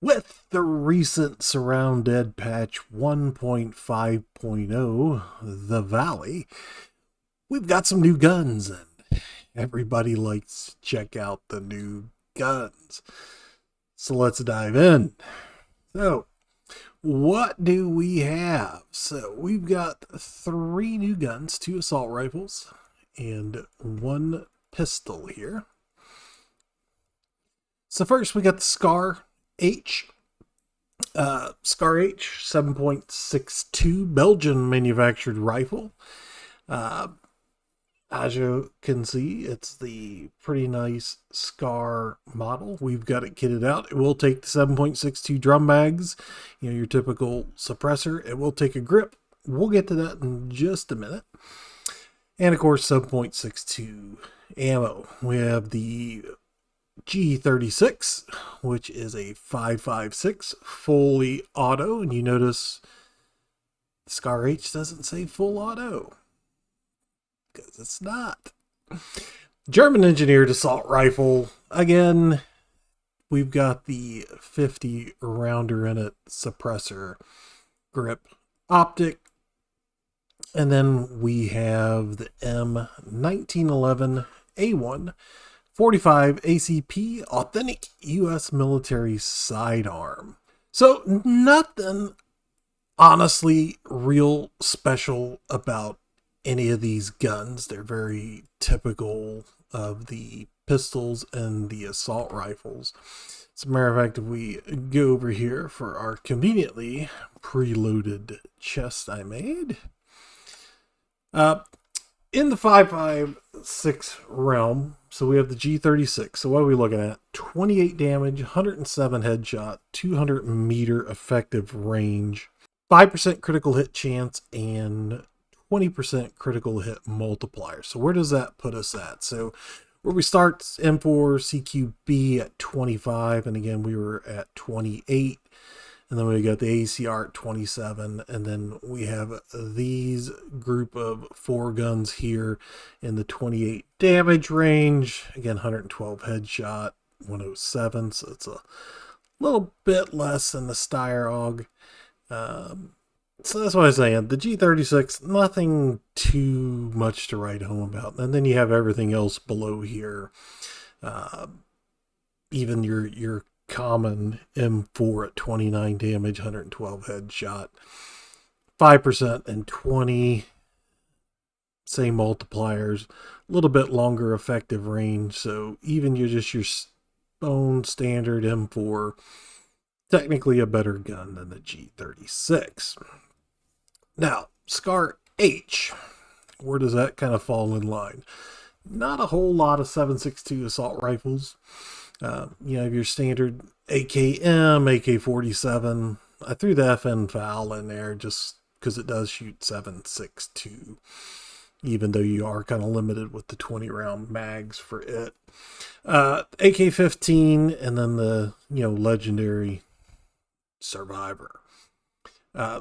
With the recent Surroundead patch 1.5.0, The Valley, we've got some new guns, and everybody likes to check out the new guns. So let's dive in. So, what do we have? So, we've got 3 new guns, 2 assault rifles, and 1 pistol here. So, first we got the Scar H. Scar H 7.62 Belgian manufactured rifle. As you can see, it's the pretty nice Scar model. We've got it kitted out. It will take the 7.62 drum mags, your typical suppressor. It will take a grip. We'll get to that in just a minute. And of course, 7.62 ammo. We have the G36, which is a 5.56 fully auto, and you notice Scar H doesn't say full auto because it's not. German engineered assault rifle. Again, we've got the 50 rounder in it, suppressor, grip, optic, and then we have the M1911A1 45 ACP authentic U.S. military sidearm. So nothing honestly real special about any of these guns. They're very typical of the pistols and the assault rifles. As a matter of fact, if we go over here for our conveniently preloaded chest I made, in the 5.56 realm, so we have the G36. So what are we looking at? 28 damage, 107 headshot, 200 meter effective range, 5% critical hit chance, and 20% critical hit multiplier. So where does that put us at? So where we start, M4 CQB at 25, and again we were at 28. And then we got the ACR at 27. And then we have these group of 4 guns here in the 28 damage range. Again, 112 headshot, 107. So it's a little bit less than the Steyr. So that's what I was saying. The G36, nothing too much to write home about. And then you have everything else below here. Even your common M4 at 29 damage, 112 headshot, 5% and 20, same multipliers, a little bit longer effective range. So even your own standard M4, technically a better gun than the G36. Now, Scar H, where does that kind of fall in line? Not a whole lot of 7.62 assault rifles. You have your standard AKM, AK-47. I threw the FN FAL in there just because it does shoot 7.62, even though you are kind of limited with the 20 round mags for it. AK-15, and then the legendary Survivor.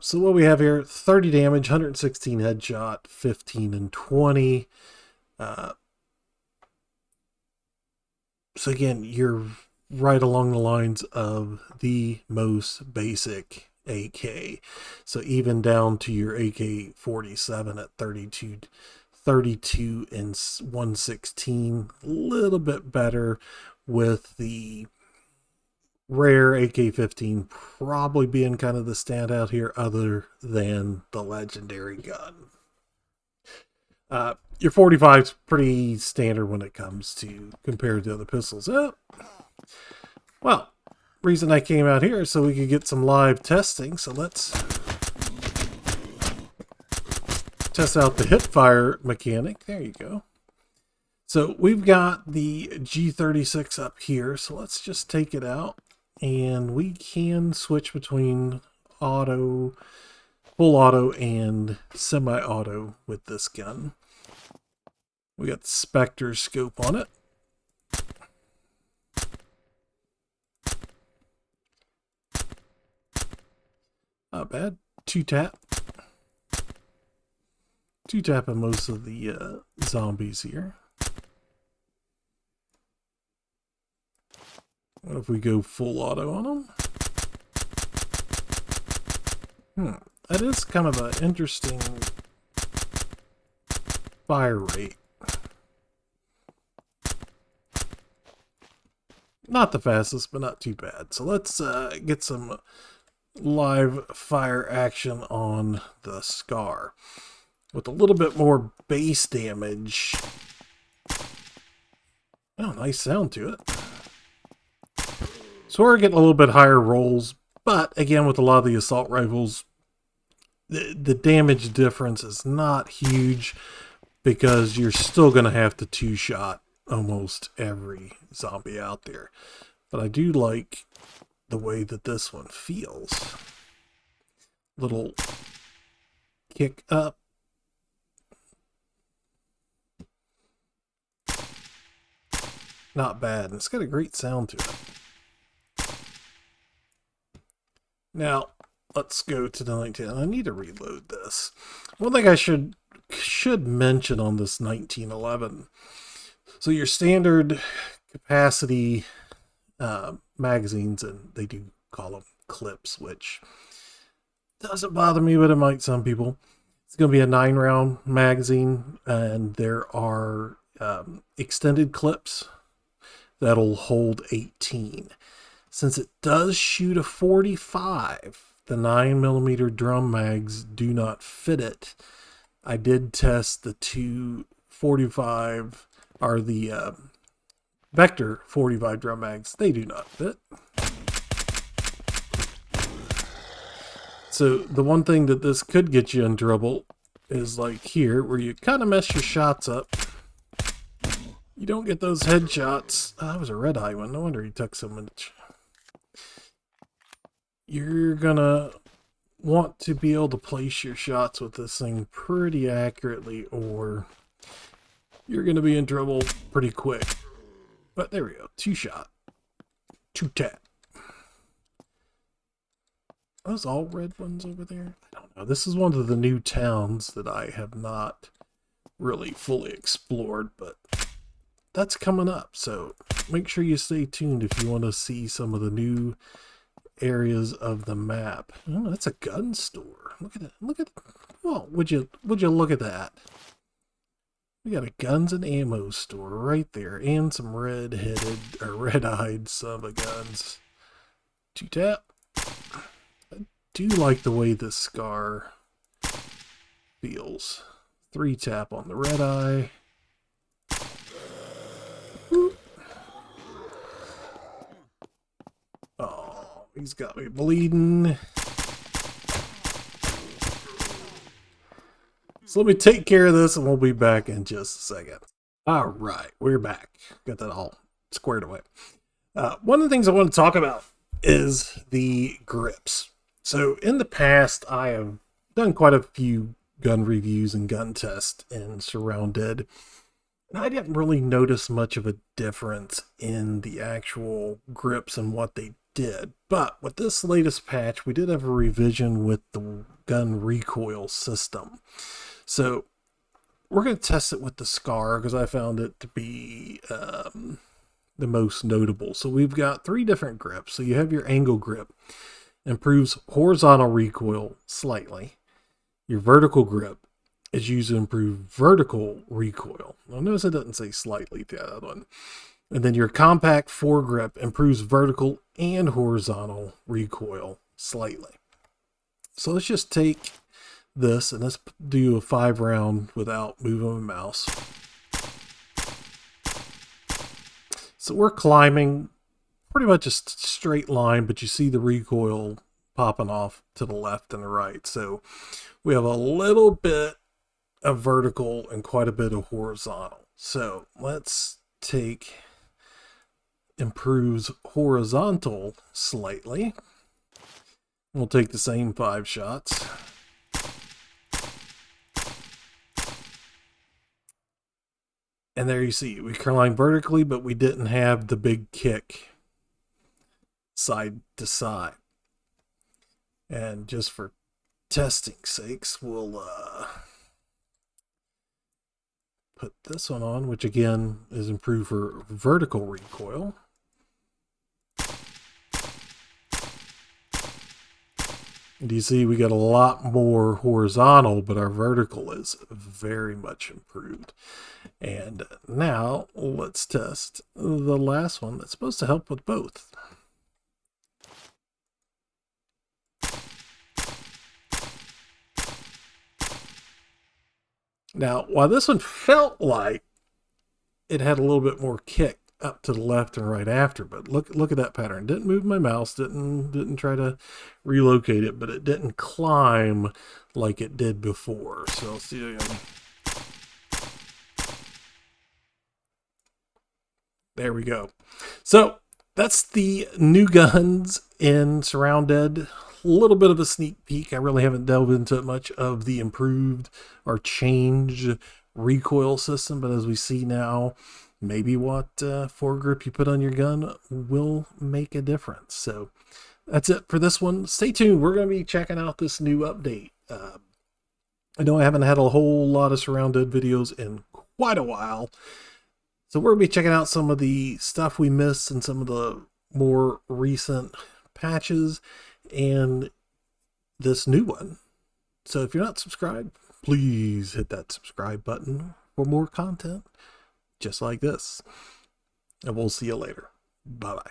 So what we have here: 30 damage, 116 headshot, 15 and 20. So again, you're right along the lines of the most basic AK. So even down to your AK-47 at 32 and 116, a little bit better, with the rare AK-15 probably being kind of the standout here, other than the legendary gun. Your 45 is pretty standard when it comes to compared to other pistols. Well, reason I came out here is so we could get some live testing. So let's test out the hip fire mechanic. There you go. So we've got the G36 up here. So let's just take it out, and we can switch between auto, full auto, and semi-auto with this gun. We got the Spectre scope on it. Not bad. 2-tap. 2-tap on most of the zombies here. What if we go full auto on them? That is kind of an interesting fire rate. Not the fastest, but not too bad. So let's get some live fire action on the Scar. With a little bit more base damage. Oh, nice sound to it. So we're getting a little bit higher rolls, but again, with a lot of the assault rifles, the damage difference is not huge because you're still going to have to two-shot almost every zombie out there. But I do like the way that this one feels. Little kick up. Not bad, and it's got a great sound to it. Now, let's go to the 19. I need to reload this. One thing I should mention on this 1911. So your standard capacity magazines, and they do call them clips, which doesn't bother me, but it might some people. It's going to be a 9-round magazine, and there are extended clips that'll hold 18. Since it does shoot a 45, the 9mm drum mags do not fit it. I did test the two 45, or the Vector 45 drum mags. They do not fit. So the one thing that this could get you in trouble is like here, where you kind of mess your shots up. You don't get those headshots. Oh, that was a red eye one. No wonder he took so much. You're gonna want to be able to place your shots with this thing pretty accurately, or you're gonna be in trouble pretty quick. But there we go. 2-shot. 2-tap. Are those all red ones over there? I don't know. This is one of the new towns that I have not really fully explored, but that's coming up, so make sure you stay tuned if you want to see some of the new areas of the map. Oh, that's a gun store. Look at that. Look at, well, would you look at that? We got a guns and ammo store right there, and some red-headed or red-eyed son of guns. 2-tap. I do like the way this Scar feels. 3-tap on the red eye. Oh, he's got me bleeding. So let me take care of this and we'll be back in just a second. All right, we're back. Got that all squared away. One of the things I want to talk about is the grips. So in the past, I have done quite a few gun reviews and gun tests in Surroundead. And I didn't really notice much of a difference in the actual grips and what they did. But with this latest patch, we did have a revision with the gun recoil system. So we're going to test it with the Scar because I found it to be the most notable. So we've got 3 different grips. So you have your angle grip, improves horizontal recoil slightly. Your vertical grip is used to improve vertical recoil. Now notice it doesn't say slightly to the other one. And then your compact foregrip improves vertical and horizontal recoil slightly. So let's just take this and let's do a 5-round without moving the mouse. So we're climbing pretty much a straight line, but you see the recoil popping off to the left and the right. So we have a little bit of vertical and quite a bit of horizontal. So let's take improves horizontal slightly. We'll take the same 5 shots. And there you see, we climb vertically, but we didn't have the big kick side to side. And just for testing sakes, we'll put this one on, which again is improved for vertical recoil. And you see we got a lot more horizontal, but our vertical is very much improved. And now let's test the last one that's supposed to help with both. Now, while this one felt like it had a little bit more kick up to the left and right after, but look at that pattern. Didn't move my mouse, didn't try to relocate it, but it didn't climb like it did before. So I'll see again. There we go. So that's the new guns in Surroundead. A little bit of a sneak peek. I really haven't delved into much of the improved or changed recoil system, but as we see now, maybe what foregrip you put on your gun will make a difference. So that's it for this one. Stay tuned. We're going to be checking out this new update. I know I haven't had a whole lot of Surroundead videos in quite a while, so we're going to be checking out some of the stuff we missed and some of the more recent patches and this new one. So if you're not subscribed, please hit that subscribe button for more content just like this. And we'll see you later. Bye-bye.